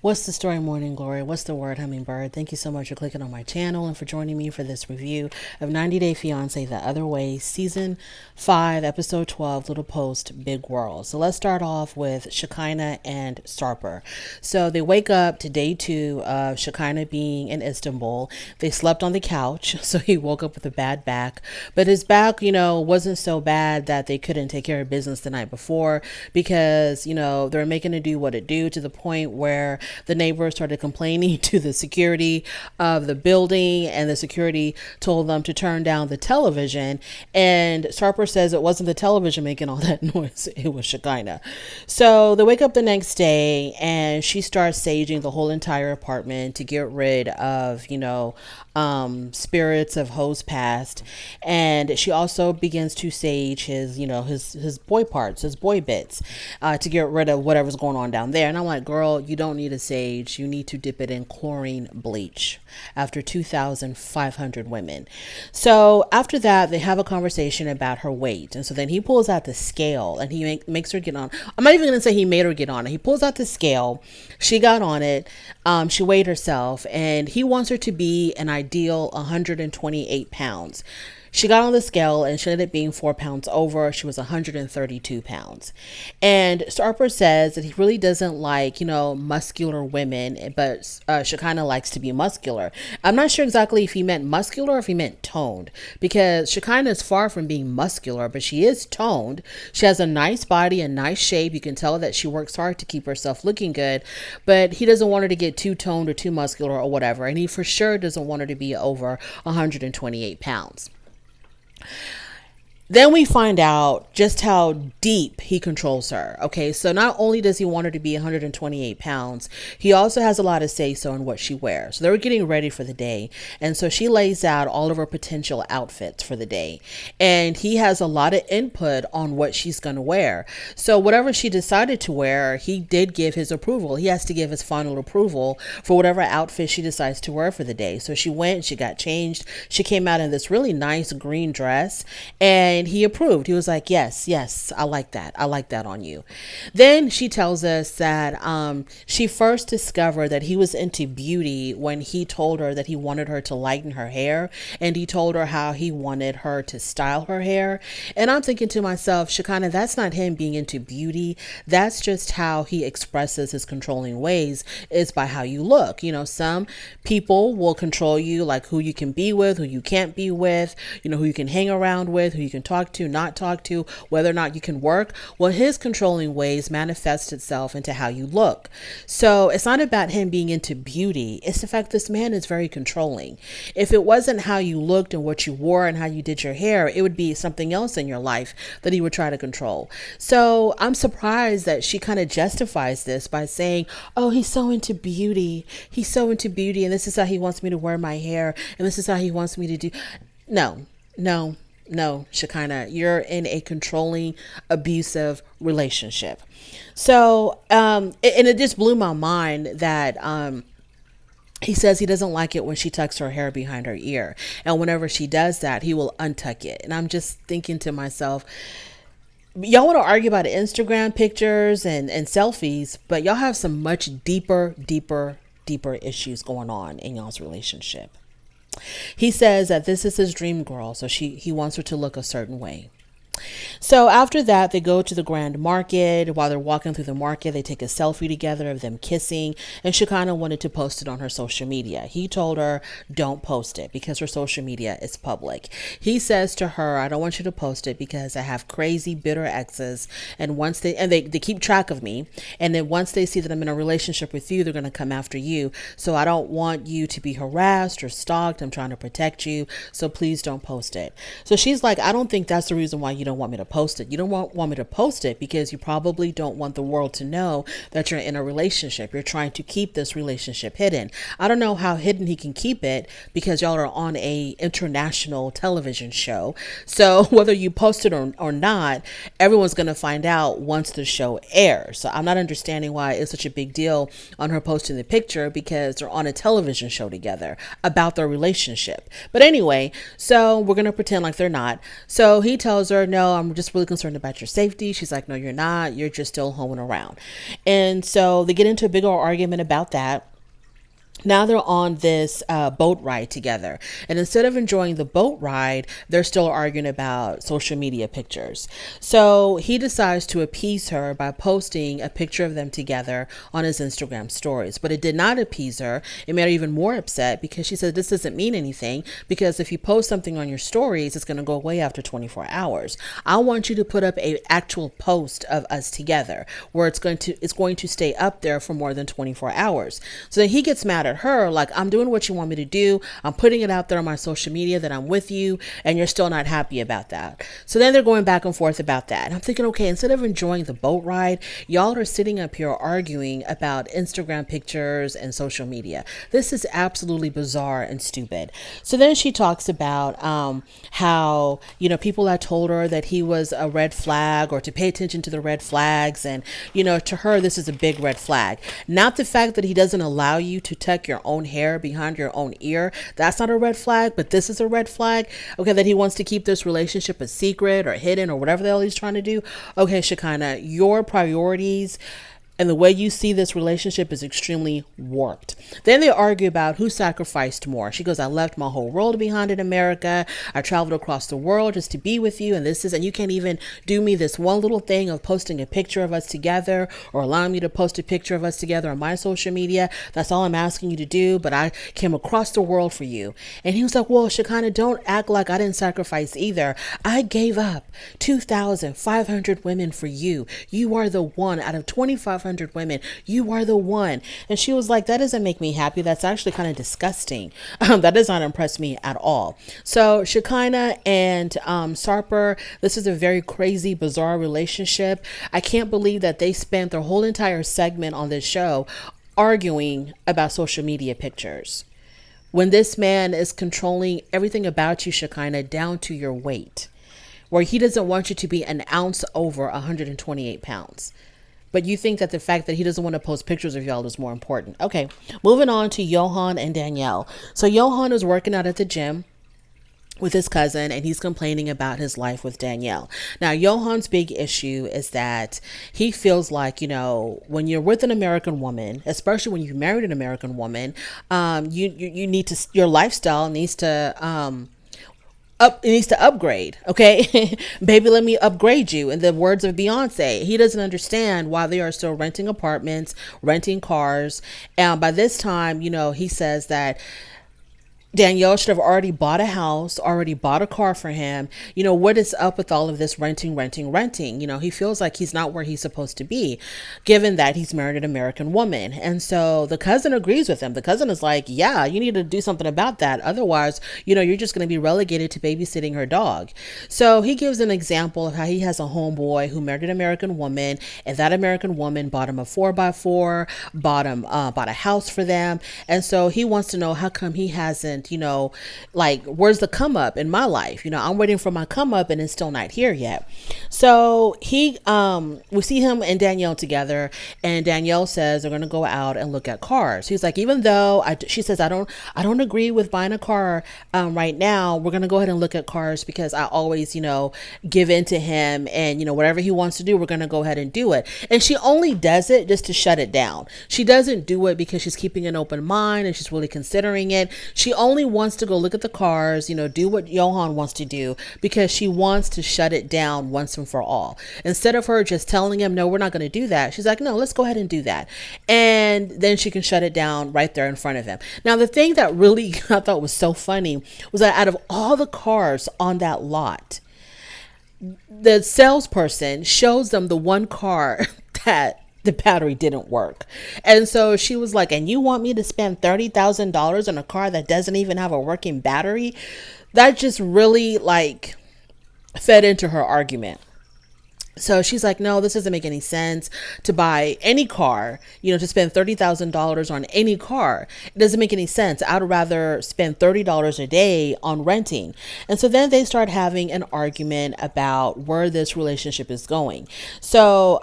What's the story, Morning Glory? What's the word, Hummingbird? Thank you so much for clicking on my channel and for joining me for this review of 90 Day Fiance The Other Way, Season 5, Episode 12, Little Post, Big World. So let's start off with Shekinah and Sarper. So they wake up to day 2 of Shekinah being in Istanbul. They slept on the couch, so he woke up with a bad back. But his back, wasn't so bad that they couldn't take care of business the night before because, they were making it do what it do to the point where the neighbors started complaining to the security of the building, and the security told them to turn down the television. And Sarper says it wasn't the television making all that noise, it was Shekinah. So they wake up the next day and she starts saging the whole entire apartment to get rid of, spirits of hoes past. And she also begins to sage his boy parts, his boy bits, to get rid of whatever's going on down there. And I'm like, girl, you don't need a sage. You need to dip it in chlorine bleach after 2,500 women. So after that, they have a conversation about her weight. And so then he pulls out the scale and he makes her get on. I'm not even going to say he made her get on it. He pulls out the scale. She got on it. She weighed herself, and he wants her to be an ideal 128 pounds. She got on the scale and she ended up being 4 pounds over. She was 132 pounds. And Sarper says that he really doesn't like, muscular women, but Shekinah likes to be muscular. I'm not sure exactly if he meant muscular or if he meant toned, because Shekinah is far from being muscular, but she is toned. She has a nice body, a nice shape. You can tell that she works hard to keep herself looking good, but he doesn't want her to get too toned or too muscular or whatever. And he for sure doesn't want her to be over 128 pounds. Then we find out just how deep he controls her. Okay, so not only does he want her to be 128 pounds, he also has a lot of say-so in what she wears. So they were getting ready for the day. And so she lays out all of her potential outfits for the day. And he has a lot of input on what she's going to wear. So whatever she decided to wear, he did give his approval. He has to give his final approval for whatever outfit she decides to wear for the day. So she went, she got changed. She came out in this really nice green dress, and he approved. He was like, yes, I like that. I like that on you. Then she tells us that she first discovered that he was into beauty when he told her that he wanted her to lighten her hair, and he told her how he wanted her to style her hair. And I'm thinking to myself, Shekinah, that's not him being into beauty. That's just how he expresses his controlling ways, is by how you look. Some people will control you, like who you can be with, who you can't be with, who you can hang around with, who you can talk to, not talk to, whether or not you can work. Well, his controlling ways manifest itself into how you look. So it's not about him being into beauty. It's the fact this man is very controlling. If it wasn't how you looked and what you wore and how you did your hair, it would be something else in your life that he would try to control. So I'm surprised that she kind of justifies this by saying, oh, he's so into beauty. He's so into beauty, and this is how he wants me to wear my hair, and this is how he wants me to do. No, Shekinah, you're in a controlling, abusive relationship. So, and it just blew my mind that, he says he doesn't like it when she tucks her hair behind her ear. And whenever she does that, he will untuck it. And I'm just thinking to myself, y'all want to argue about Instagram pictures and selfies, but y'all have some much deeper issues going on in y'all's relationship. He says that this is his dream girl, so he wants her to look a certain way. So after that, they go to the Grand Market. While they're walking through the market, they take a selfie together of them kissing, and Shekinah wanted to post it on her social media. He told her, don't post it because her social media is public. He says to her, I don't want you to post it because I have crazy, bitter exes, and once they keep track of me, and then once they see that I'm in a relationship with you, they're going to come after you. So I don't want you to be harassed or stalked. I'm trying to protect you, so please don't post it. So she's like, I don't think that's the reason why you don't want me to post it. You don't want me to post it because you probably don't want the world to know that you're in a relationship. You're trying to keep this relationship hidden. I don't know how hidden he can keep it because y'all are on a international television show. So whether you post it or not, everyone's going to find out once the show airs. So I'm not understanding why it's such a big deal on her posting the picture, because they're on a television show together about their relationship. But anyway, so we're going to pretend like they're not. So he tells her, no, I'm just really concerned about your safety. She's like, no, you're not. You're just still hoeing around. And so they get into a big old argument about that. Now they're on this boat ride together. And instead of enjoying the boat ride, they're still arguing about social media pictures. So he decides to appease her by posting a picture of them together on his Instagram stories. But it did not appease her. It made her even more upset because she said this doesn't mean anything, because if you post something on your stories, it's going to go away after 24 hours. I want you to put up a actual post of us together where it's going to stay up there for more than 24 hours. So then he gets mad at her, like, I'm doing what you want me to do. I'm putting it out there on my social media that I'm with you, and you're still not happy about that. So then they're going back and forth about that. And I'm thinking, okay, instead of enjoying the boat ride, y'all are sitting up here arguing about Instagram pictures and social media. This is absolutely bizarre and stupid. So then she talks about how, people had told her that he was a red flag, or to pay attention to the red flags. And, to her, this is a big red flag. Not the fact that he doesn't allow you to tuck your own hair behind your own ear. That's not a red flag, but this is a red flag. Okay, that he wants to keep this relationship a secret or hidden or whatever the hell he's trying to do. Okay, Shekinah, your priorities and the way you see this relationship is extremely warped. Then they argue about who sacrificed more. She goes, I left my whole world behind in America. I traveled across the world just to be with you. And you can't even do me this one little thing of posting a picture of us together, or allowing me to post a picture of us together on my social media. That's all I'm asking you to do. But I came across the world for you. And he was like, well, Shekinah, don't act like I didn't sacrifice either. I gave up 2,500 women for you. You are the one out of 2,500 women. You are the one. And she was like, that doesn't make me happy. That's actually kind of disgusting. That does not impress me at all. So Shekinah and Sarper, this is a very crazy, bizarre relationship. I can't believe that they spent their whole entire segment on this show arguing about social media pictures, when this man is controlling everything about you, Shekinah, down to your weight, where he doesn't want you to be an ounce over 128 pounds. But you think that the fact that he doesn't want to post pictures of y'all is more important. Okay, moving on to Johan and Danielle. So Johan is working out at the gym with his cousin, and he's complaining about his life with Danielle. Now, Johan's big issue is that he feels like, when you're with an American woman, especially when you've married an American woman, you need to, your lifestyle needs to, it needs to upgrade. Okay. Baby, let me upgrade you. In the words of Beyonce, he doesn't understand why they are still renting apartments, renting cars. And by this time, he says that Danielle should have already bought a house, already bought a car for him. What is up with all of this renting? He feels like he's not where he's supposed to be, given that he's married an American woman. And so the cousin agrees with him. The cousin is like, yeah, you need to do something about that. Otherwise, you're just going to be relegated to babysitting her dog. So he gives an example of how he has a homeboy who married an American woman, and that American woman bought him a 4x4, bought a house for them. And so he wants to know, how come he hasn't, where's the come up in my life? I'm waiting for my come up and it's still not here yet. So we see him and Danielle together, and Danielle says they're going to go out and look at cars. He's like, even though she says, I don't agree with buying a car right now. We're going to go ahead and look at cars because I always, give in to him, and, whatever he wants to do, we're going to go ahead and do it. And she only does it just to shut it down. She doesn't do it because she's keeping an open mind and she's really considering it. She only wants to go look at the cars, do what Johan wants to do, because she wants to shut it down once and for all. Instead of her just telling him, no, we're not going to do that, she's like, no, let's go ahead and do that. And then she can shut it down right there in front of him. Now, the thing that really I thought was so funny was that out of all the cars on that lot, the salesperson shows them the one car that the battery didn't work. And so she was like, and you want me to spend $30,000 on a car that doesn't even have a working battery? That just really fed into her argument. So she's like, no, this doesn't make any sense to buy any car, to spend $30,000 on any car. It doesn't make any sense. I'd rather spend $30 a day on renting. And so then they start having an argument about where this relationship is going. So,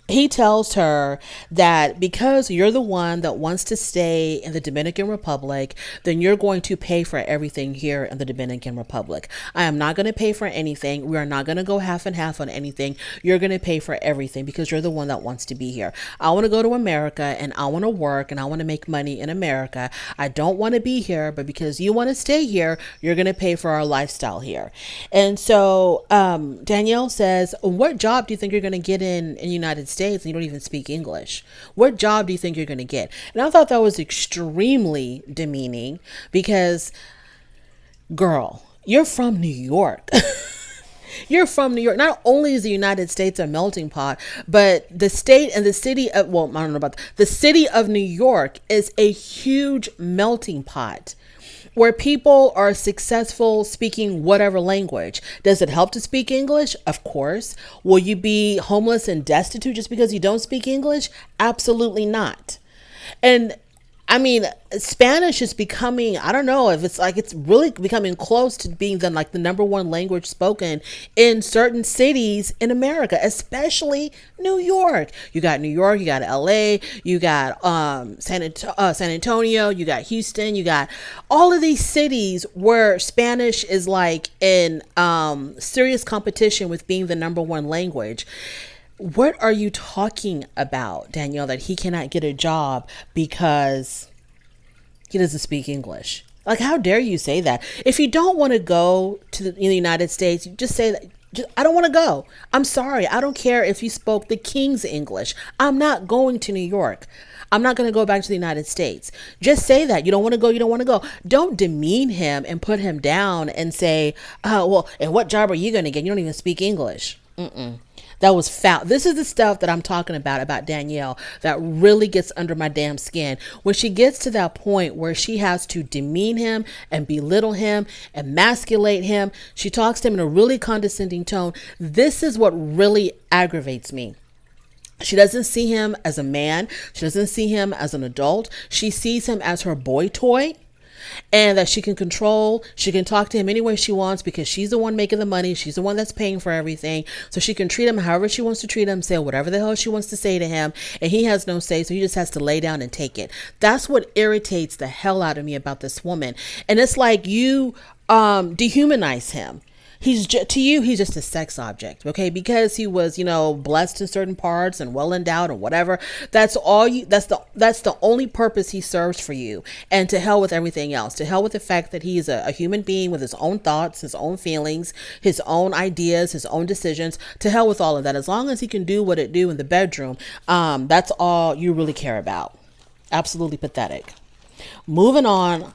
He tells her that because you're the one that wants to stay in the Dominican Republic, then you're going to pay for everything here in the Dominican Republic. I am not going to pay for anything. We are not going to go half and half on anything. You're going to pay for everything because you're the one that wants to be here. I want to go to America and I want to work and I want to make money in America. I don't want to be here, but because you want to stay here, you're going to pay for our lifestyle here. And so Danielle says, what job do you think you're going to get in the United States and you don't even speak English? What job do you think you're going to get? And I thought that was extremely demeaning because, girl, you're from New York. You're from New York. Not only is the United States a melting pot, but the state and the city of, well, I don't know about the city of New York is a huge melting pot where people are successful speaking whatever language. Does it help to speak English? Of course. Will you be homeless and destitute just because you don't speak English? Absolutely not. And I mean, Spanish is becoming, I don't know if it's like, it's really becoming close to being the number one language spoken in certain cities in America, especially New York. You got New York, you got LA, you got San Antonio, you got Houston, you got all of these cities where Spanish is like in serious competition with being the number one language. What are you talking about, Danielle, that he cannot get a job because he doesn't speak English? Like, how dare you say that? If you don't want to go to the United States, you just say that. I don't want to go. I'm sorry. I don't care if you spoke the King's English. I'm not going to New York. I'm not going to go back to the United States. Just say that. You don't want to go. You don't want to go. Don't demean him and put him down and say, well, and what job are you going to get? You don't even speak English. That was foul. This is the stuff that I'm talking about Danielle, that really gets under my damn skin. When she gets to that point where she has to demean him and belittle him, emasculate him, she talks to him in a really condescending tone. This is what really aggravates me. She doesn't see him as a man. She doesn't see him as an adult. She sees him as her boy toy. And that she can control, she can talk to him any way she wants because she's the one making the money. She's the one that's paying for everything. So she can treat him however she wants to treat him, say whatever the hell she wants to say to him. And he has no say. So he just has to lay down and take it. That's what irritates the hell out of me about this woman. And it's like you dehumanize him. To you, he's just a sex object, okay? Because he was, blessed in certain parts and well endowed and whatever. That's the only purpose he serves for you. And to hell with everything else. To hell with the fact that he's a human being with his own thoughts, his own feelings, his own ideas, his own decisions. To hell with all of that. As long as he can do what it do in the bedroom, that's all you really care about. Absolutely pathetic. Moving on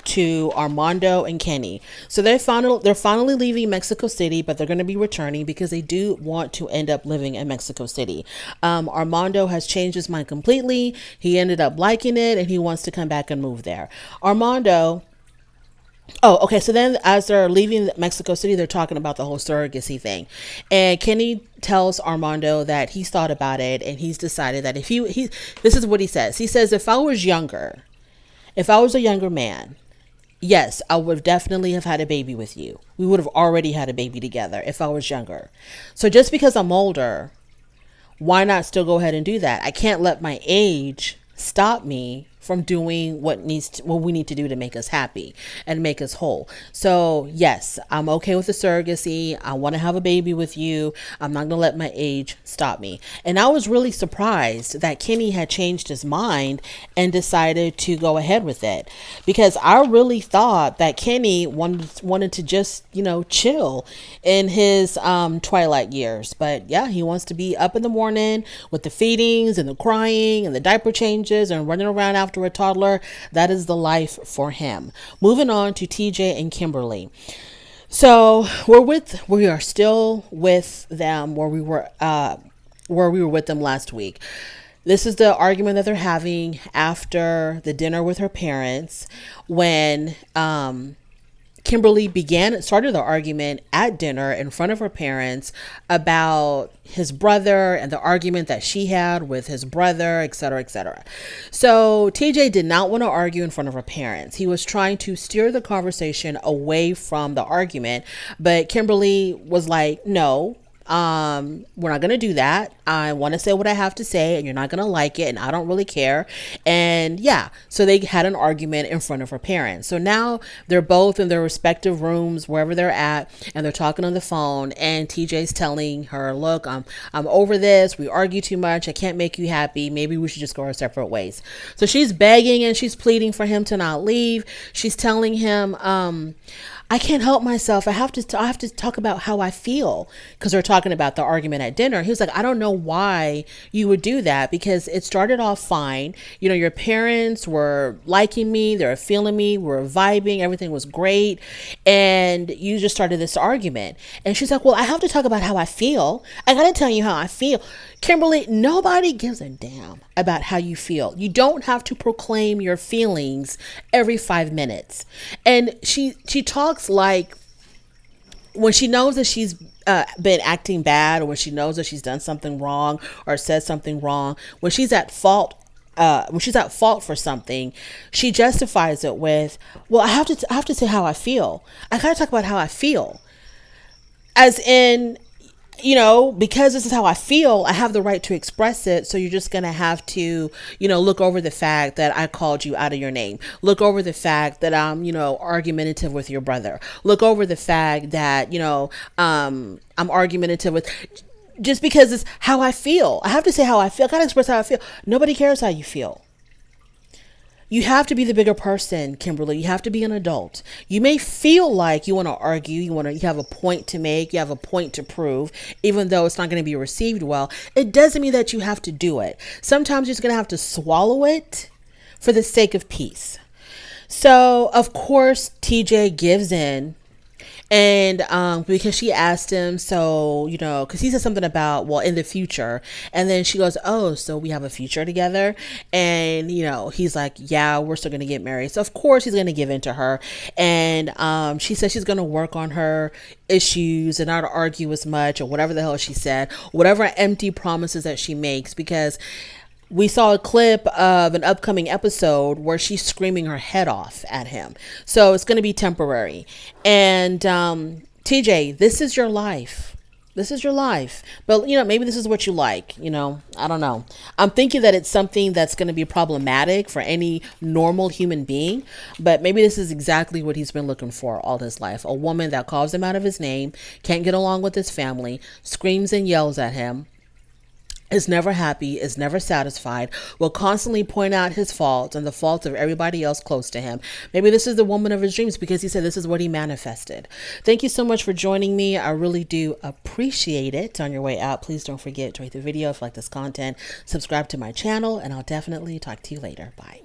to Armando and Kenny. So they're finally leaving Mexico City, but they're going to be returning because they do want to end up living in Mexico City. Armando has changed his mind completely. He ended up liking it and he wants to come back and move there. Armando. Oh, okay. So then as they're leaving Mexico City, they're talking about the whole surrogacy thing. And Kenny tells Armando that he's thought about it and he's decided that if this is what he says. He says, if I was a younger man, yes, I would definitely have had a baby with you. We would have already had a baby together if I was younger. So just because I'm older, why not still go ahead and do that? I can't let my age stop me from doing what we need to do to make us happy and make us whole. So yes, I'm okay with the surrogacy. I want to have a baby with you. I'm not going to let my age stop me. And I was really surprised that Kenny had changed his mind and decided to go ahead with it, because I really thought that Kenny wanted to just, chill in his twilight years. But yeah, he wants to be up in the morning with the feedings and the crying and the diaper changes and running around after a toddler. That is the life for him. Moving on to TJ and Kimberly. So we are still with them where we were with them last week. This is the argument that they're having after the dinner with her parents, when Kimberly started the argument at dinner in front of her parents about his brother and the argument that she had with his brother, etc., etc. So TJ did not want to argue in front of her parents. He was trying to steer the conversation away from the argument, but Kimberly was like, no, We're not going to do that. I want to say what I have to say and you're not going to like it and I don't really care. And yeah, so they had an argument in front of her parents. So now they're both in their respective rooms, wherever they're at, and they're talking on the phone, and TJ's telling her, look, I'm over this. We argue too much. I can't make you happy. Maybe we should just go our separate ways. So she's begging and she's pleading for him to not leave. She's telling him, I can't help myself. I have to talk about how I feel, because they're talking about the argument at dinner. He was like, I don't know why you would do that, because it started off fine. You know, your parents were liking me. They were feeling me. We were vibing. Everything was great. And you just started this argument. And she's like, well, I have to talk about how I feel. I got to tell you how I feel. Kimberly, nobody gives a damn about how you feel. You don't have to proclaim your feelings every 5 minutes. And she talks like when she knows that she's been acting bad, or when she knows that she's done something wrong or said something wrong, when she's at fault for something, she justifies it with, well, I have to say how I feel. I gotta talk about how I feel. As in, you know, because this is how I feel, I have the right to express it. So you're just going to have to, you know, look over the fact that I called you out of your name. Look over the fact that I'm, you know, argumentative with your brother. Look over the fact that, you know, I'm argumentative with, just because it's how I feel. I have to say how I feel. I got to express how I feel. Nobody cares how you feel. You have to be the bigger person, Kimberly. You have to be an adult. You may feel like you want to argue, you have a point to make, you have a point to prove, even though it's not going to be received well. It doesn't mean that you have to do it. Sometimes you're just going to have to swallow it for the sake of peace. So, of course, TJ gives in. And because she asked him, so, you know, because he said something about, well, in the future. And then she goes, oh, so we have a future together. And, you know, he's like, yeah, we're still going to get married. So, of course, he's going to give in to her. And she said she's going to work on her issues and not argue as much, or whatever the hell she said, whatever empty promises that she makes, because we saw a clip of an upcoming episode where she's screaming her head off at him. So it's going to be temporary. And TJ, this is your life. This is your life. But, you know, maybe this is what you like. You know, I don't know. I'm thinking that it's something that's going to be problematic for any normal human being. But maybe this is exactly what he's been looking for all his life. A woman that calls him out of his name, can't get along with his family, screams and yells at him, is never happy, is never satisfied, will constantly point out his faults and the faults of everybody else close to him. Maybe this is the woman of his dreams, because he said this is what he manifested. Thank you so much for joining me. I really do appreciate it. On your way out, please don't forget to rate the video if you like this content, subscribe to my channel, and I'll definitely talk to you later. Bye.